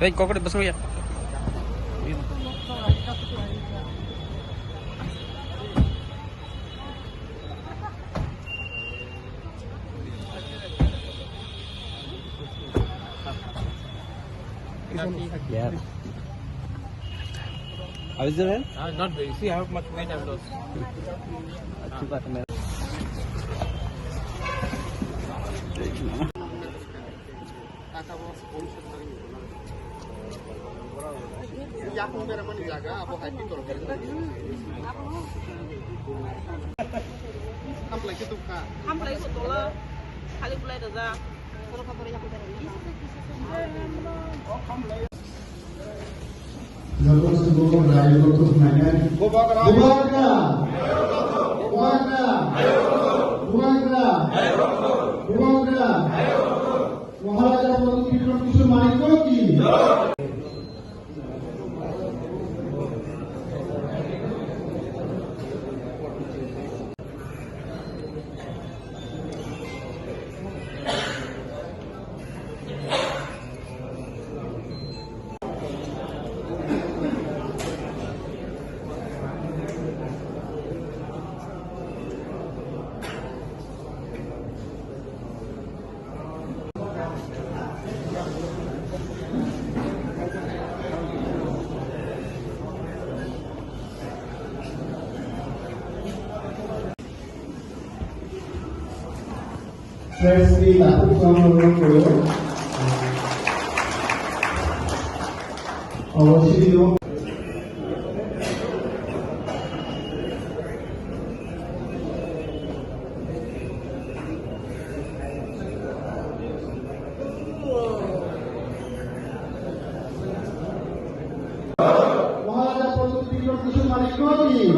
Baik, kok udah besok ya? Yeah. How is the rain? Not very. See how much weight I've lost. अच्छी बात है। Hamplay itu tola, kali mulai dah. महाराजा विक्रम किशोर मानिक की Freshly lakukan untuk awasio Maharaja Vikram Kishore Manik ki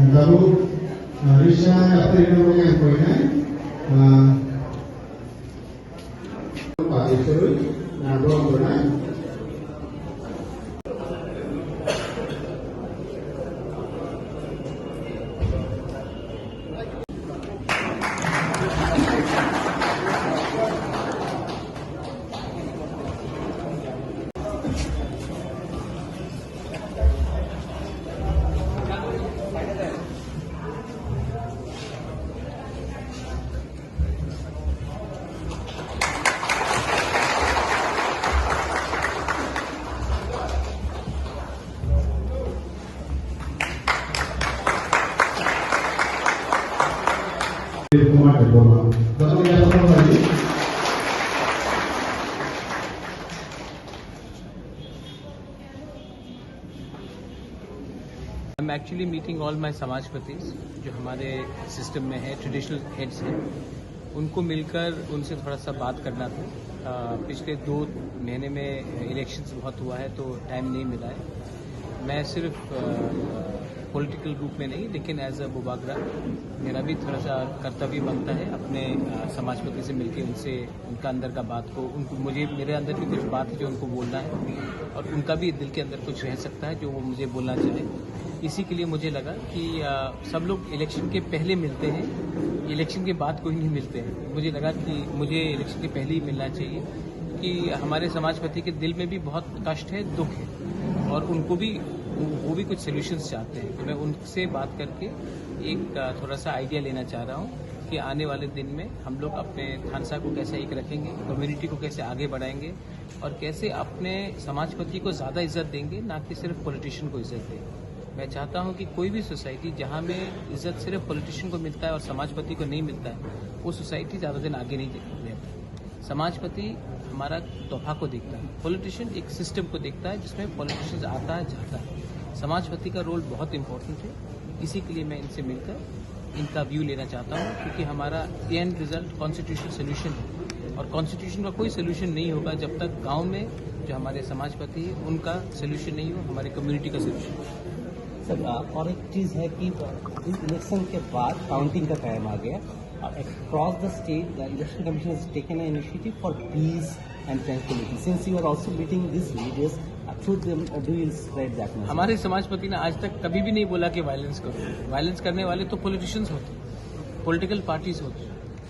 lalu Risha April yang poinnya Pak Isrul Nabong Bonai I'm actually meeting all my समाजपतिस जो हमारे system में है, traditional heads हैं, उनको मिलकर उनसे थोड़ा सा बात करना था। पिछले 2 महीने में इलेक्शंस बहुत हुआ है तो टाइम नहीं मिला है। मैं सिर्फ पॉलिटिकल रूप में नहीं लेकिन एज अ बुबागरा मेरा भी थोड़ा सा कर्तव्य बनता है अपने समाजपति से मिलकर उनसे उनका अंदर का बात को उनको मुझे मेरे अंदर भी कुछ बात है जो उनको बोलना है और उनका भी दिल के अंदर कुछ रह सकता है जो वो मुझे बोलना चाहे। इसी के लिए मुझे लगा कि सब लोग इलेक्शन के पहले मिलते हैं, इलेक्शन के बाद कोई नहीं मिलते हैं। मुझे लगा कि मुझे इलेक्शन के पहले ही मिलना चाहिए कि हमारे समाजपति के दिल में भी बहुत कष्ट है, दुख है और उनको भी वो भी कुछ सोल्यूशंस चाहते हैं। तो मैं उनसे बात करके एक थोड़ा सा आइडिया लेना चाह रहा हूँ कि आने वाले दिन में हम लोग अपने थानसा को कैसे एक रखेंगे, कम्युनिटी को कैसे आगे बढ़ाएंगे और कैसे अपने समाजपति को ज़्यादा इज्जत देंगे, ना कि सिर्फ पॉलिटिशियन को इज्जत देंगे। मैं चाहता हूं कि कोई भी सोसाइटी जहां में इज्जत सिर्फ पॉलिटिशियन को मिलता है और समाजपति को नहीं मिलता है, वो सोसाइटी ज़्यादा दिन आगे नहीं रहती। समाजपति हमारा तोहफा को देखता है, पॉलिटिशियन एक सिस्टम को देखता है जिसमें पॉलिटिशियन आता है जाता है। समाजपति का रोल बहुत इंपॉर्टेंट है, इसी के लिए मैं इनसे मिलकर इनका व्यू लेना चाहता हूँ क्योंकि हमारा एंड रिजल्ट कॉन्स्टिट्यूशन सोल्यूशन है और कॉन्स्टिट्यूशन का कोई सोल्यूशन नहीं होगा जब तक गाँव में जो हमारे समाजपति है उनका सोल्यूशन नहीं हो, हमारे कम्युनिटी का सोल्यूशन। सर और एक चीज़ है कि इस इलेक्शन के बाद काउंटिंग का टाइम आ गया। Across the state, the election commission has taken an initiative for peace and tranquility. Since you are also meeting these leaders, through them, do you spread that message? हमारे समाजपति ने आज तक कभी भी नहीं बोला कि वायलेंस करो। वायलेंस करने वाले तो पॉलिटिशियंस होते, पॉलिटिकल पार्टीज होती।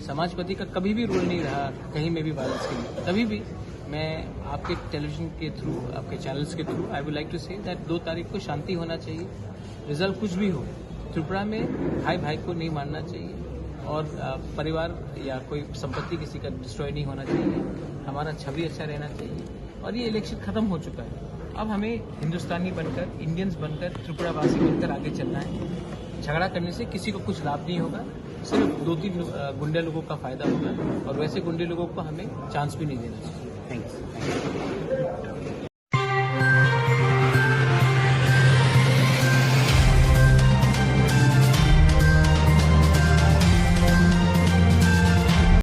समाजपति का कभी भी रोल नहीं रहा कहीं में भी वायलेंस के लिए। तभी भी मैं आपके टेलीविजन के थ्रू, आपके चैनल्स के through I would like to say that 2 तारीख को शांति होना चाहिए। रिजल्ट कुछ भी हो, त्रिपुरा में भाई भाई को नहीं मारना चाहिए और परिवार या कोई संपत्ति किसी का डिस्ट्रॉय नहीं होना चाहिए। हमारा छवि अच्छा रहना चाहिए और ये इलेक्शन खत्म हो चुका है। अब हमें हिंदुस्तानी बनकर, इंडियंस बनकर, त्रिपुरावासी बनकर आगे चलना है। झगड़ा करने से किसी को कुछ लाभ नहीं होगा, सिर्फ 2-3 गुंडे लोगों का फायदा होगा और वैसे गुंडे लोगों को हमें चांस भी नहीं देना चाहिए। Thank you.